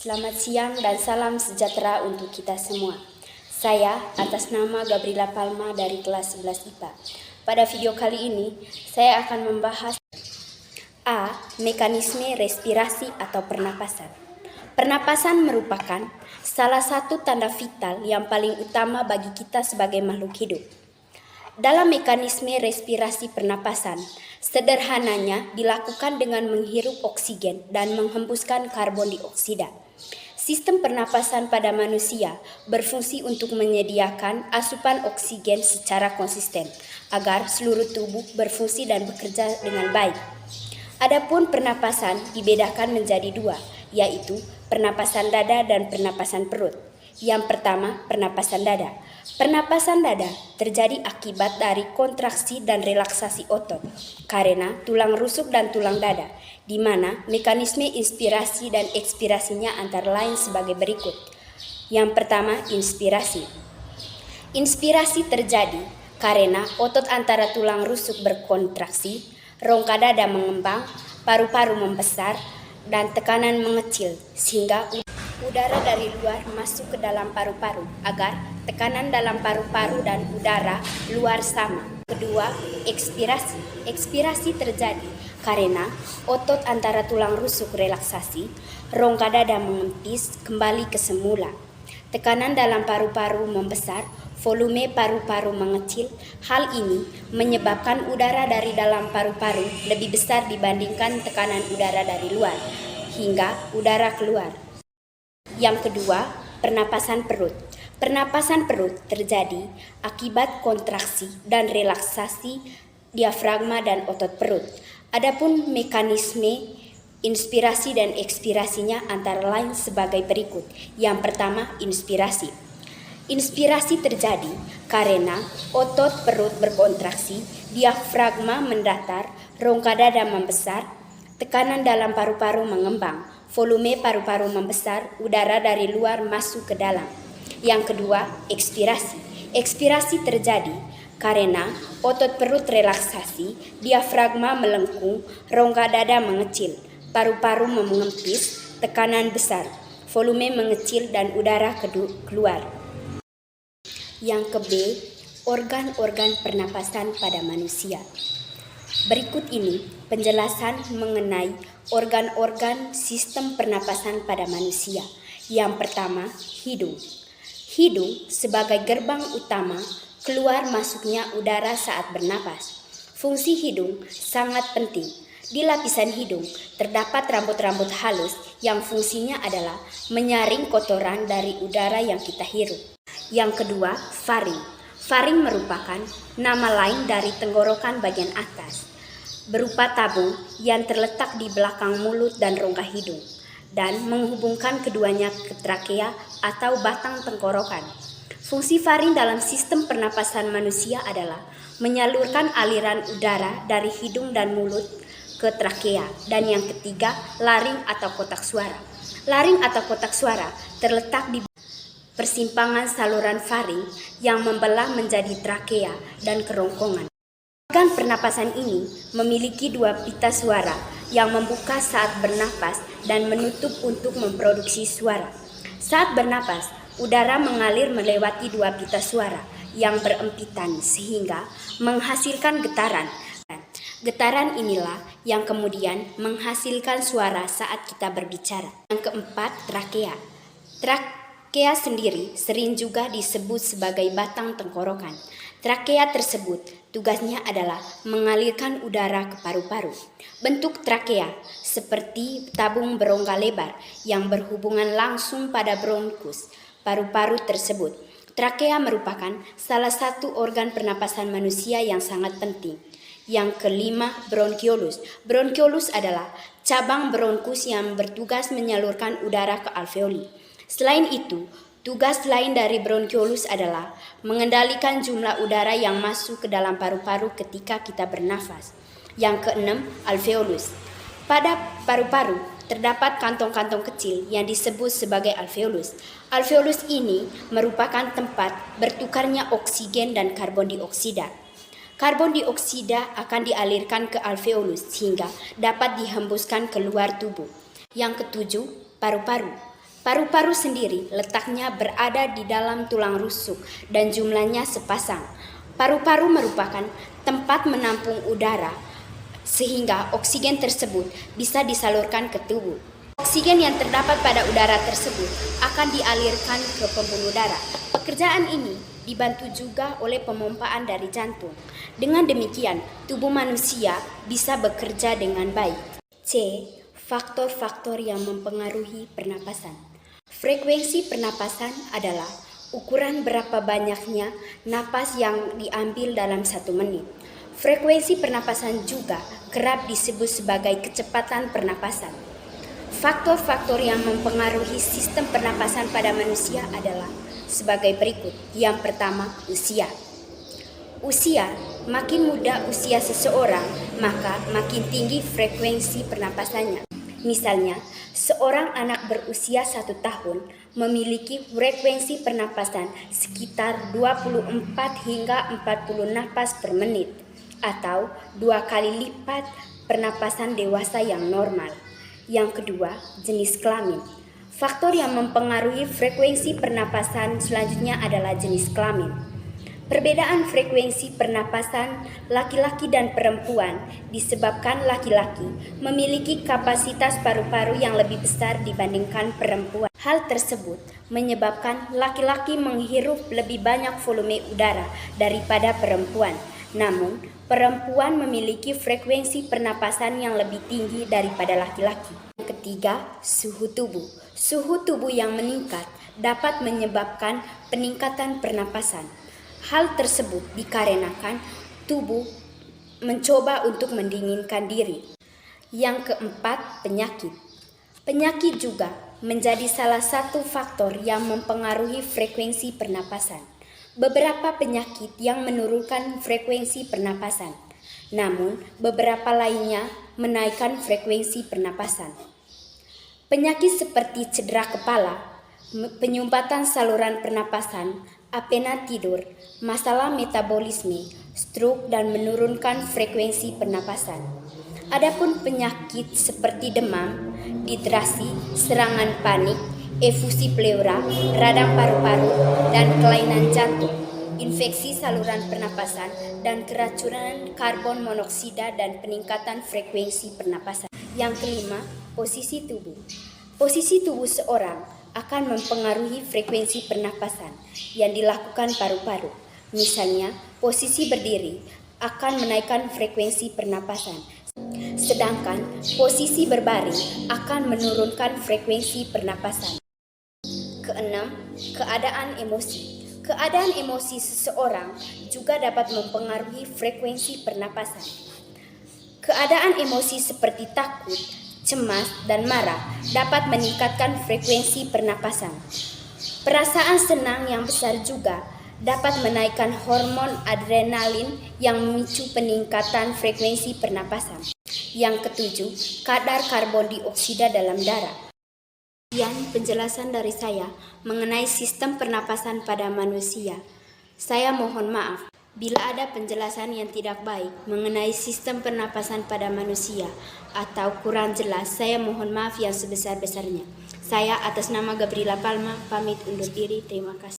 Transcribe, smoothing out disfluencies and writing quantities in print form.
Selamat siang dan salam sejahtera untuk kita semua. Saya atas nama Gabriela Palma dari kelas 11 IPA. Pada video kali ini, saya akan membahas A. Mekanisme respirasi atau pernapasan. Pernapasan merupakan salah satu tanda vital yang paling utama bagi kita sebagai makhluk hidup. Dalam mekanisme respirasi pernapasan, sederhananya dilakukan dengan menghirup oksigen dan menghembuskan karbon dioksida. Sistem pernapasan pada manusia berfungsi untuk menyediakan asupan oksigen secara konsisten agar seluruh tubuh berfungsi dan bekerja dengan baik. Adapun pernapasan dibedakan menjadi dua, yaitu pernapasan dada dan pernapasan perut. Yang pertama, pernapasan dada. Pernapasan dada terjadi akibat dari kontraksi dan relaksasi otot karena tulang rusuk dan tulang dada, di mana mekanisme inspirasi dan ekspirasinya antara lain sebagai berikut. Yang pertama, inspirasi. Inspirasi terjadi karena otot antara tulang rusuk berkontraksi, rongga dada mengembang, paru-paru membesar, dan tekanan mengecil sehingga udara dari luar masuk ke dalam paru-paru agar tekanan dalam paru-paru dan udara luar sama. Kedua, ekspirasi. Ekspirasi terjadi karena otot antara tulang rusuk relaksasi, rongga dada mengempis kembali ke semula. Tekanan dalam paru-paru membesar, volume paru-paru mengecil. Hal ini menyebabkan udara dari dalam paru-paru lebih besar dibandingkan tekanan udara dari luar, hingga udara keluar. Yang kedua, pernapasan perut. Pernapasan perut terjadi akibat kontraksi dan relaksasi diafragma dan otot perut. Adapun mekanisme inspirasi dan ekspirasinya antara lain sebagai berikut. Yang pertama, inspirasi. Inspirasi terjadi karena otot perut berkontraksi, diafragma mendatar, rongga dada membesar, tekanan dalam paru-paru mengembang, volume paru-paru membesar, udara dari luar masuk ke dalam. Yang kedua, ekspirasi. Ekspirasi terjadi karena otot perut relaksasi, diafragma melengkung, rongga dada mengecil, paru-paru mengempis, tekanan besar, volume mengecil dan udara keluar. Yang ke B, organ-organ pernapasan pada manusia. Berikut ini penjelasan mengenai organ-organ sistem pernapasan pada manusia. Yang pertama, hidung. Hidung sebagai gerbang utama keluar masuknya udara saat bernapas. Fungsi hidung sangat penting. Di lapisan hidung terdapat rambut-rambut halus yang fungsinya adalah menyaring kotoran dari udara yang kita hirup. Yang kedua, faring. Faring merupakan nama lain dari tenggorokan bagian atas, berupa tabung yang terletak di belakang mulut dan rongga hidung dan menghubungkan keduanya ke trakea atau batang tenggorokan. Fungsi faring dalam sistem pernapasan manusia adalah menyalurkan aliran udara dari hidung dan mulut ke trakea. Dan yang ketiga, laring atau kotak suara. Laring atau kotak suara terletak di persimpangan saluran faring yang membelah menjadi trakea dan kerongkongan. Organ pernapasan ini memiliki dua pita suara yang membuka saat bernapas dan menutup untuk memproduksi suara. Saat bernapas, udara mengalir melewati dua pita suara yang berempitan sehingga menghasilkan getaran. Getaran inilah yang kemudian menghasilkan suara saat kita berbicara. Yang keempat, trakea. Trakea sendiri sering juga disebut sebagai batang tenggorokan. Trakea tersebut tugasnya adalah mengalirkan udara ke paru-paru. Bentuk trakea seperti tabung berongga lebar yang berhubungan langsung pada bronkus paru-paru tersebut. Trakea merupakan salah satu organ pernapasan manusia yang sangat penting. Yang kelima, bronkiolus. Bronkiolus adalah cabang bronkus yang bertugas menyalurkan udara ke alveoli. Selain itu, tugas lain dari bronkiolus adalah mengendalikan jumlah udara yang masuk ke dalam paru-paru ketika kita bernafas. Yang keenam, alveolus. Pada paru-paru terdapat kantong-kantong kecil yang disebut sebagai alveolus. Alveolus ini merupakan tempat bertukarnya oksigen dan karbon dioksida. Karbon dioksida akan dialirkan ke alveolus sehingga dapat dihembuskan keluar tubuh. Yang ketujuh, paru-paru. Paru-paru sendiri letaknya berada di dalam tulang rusuk dan jumlahnya sepasang. Paru-paru merupakan tempat menampung udara sehingga oksigen tersebut bisa disalurkan ke tubuh. Oksigen yang terdapat pada udara tersebut akan dialirkan ke pembuluh darah. Pekerjaan ini dibantu juga oleh pemompaan dari jantung. Dengan demikian, tubuh manusia bisa bekerja dengan baik. C. Faktor-faktor yang mempengaruhi pernapasan. Frekuensi pernapasan adalah ukuran berapa banyaknya napas yang diambil dalam 1 menit. Frekuensi pernapasan juga kerap disebut sebagai kecepatan pernapasan. Faktor-faktor yang mempengaruhi sistem pernapasan pada manusia adalah sebagai berikut. Yang pertama, usia. Usia, makin muda usia seseorang, maka makin tinggi frekuensi pernapasannya. Misalnya, seorang anak berusia 1 tahun memiliki frekuensi pernapasan sekitar 24 hingga 40 napas per menit, atau 2 kali lipat pernapasan dewasa yang normal. Yang kedua, jenis kelamin. Faktor yang mempengaruhi frekuensi pernapasan selanjutnya adalah jenis kelamin. Perbedaan frekuensi pernapasan laki-laki dan perempuan disebabkan laki-laki memiliki kapasitas paru-paru yang lebih besar dibandingkan perempuan. Hal tersebut menyebabkan laki-laki menghirup lebih banyak volume udara daripada perempuan. Namun, perempuan memiliki frekuensi pernapasan yang lebih tinggi daripada laki-laki. Yang ketiga, suhu tubuh. Suhu tubuh yang meningkat dapat menyebabkan peningkatan pernapasan. Hal tersebut dikarenakan tubuh mencoba untuk mendinginkan diri. Yang keempat, penyakit. Penyakit juga menjadi salah satu faktor yang mempengaruhi frekuensi pernapasan. Beberapa penyakit yang menurunkan frekuensi pernapasan, namun beberapa lainnya menaikkan frekuensi pernapasan. Penyakit seperti cedera kepala, penyumbatan saluran pernapasan, apnea tidur, masalah metabolisme, stroke, dan menurunkan frekuensi pernapasan. Adapun penyakit seperti demam, dehidrasi, serangan panik, efusi pleura, radang paru-paru, dan kelainan jantung, infeksi saluran pernapasan, dan keracunan karbon monoksida dan peningkatan frekuensi pernapasan. Yang kelima, posisi tubuh. Posisi tubuh seorang akan mempengaruhi frekuensi pernapasan yang dilakukan paru-paru. Misalnya, posisi berdiri akan menaikkan frekuensi pernapasan, sedangkan posisi berbaring akan menurunkan frekuensi pernapasan. Keenam, keadaan emosi. Keadaan emosi seseorang juga dapat mempengaruhi frekuensi pernapasan. Keadaan emosi seperti takut, cemas, dan marah dapat meningkatkan frekuensi pernapasan. Perasaan senang yang besar juga dapat menaikkan hormon adrenalin yang memicu peningkatan frekuensi pernapasan. Yang ketujuh, kadar karbon dioksida dalam darah. Sekian penjelasan dari saya mengenai sistem pernapasan pada manusia. Saya mohon maaf bila ada penjelasan yang tidak baik mengenai sistem pernapasan pada manusia atau kurang jelas. Saya mohon maaf yang sebesar-besarnya. Saya atas nama Gabriela Palma pamit undur diri. Terima kasih.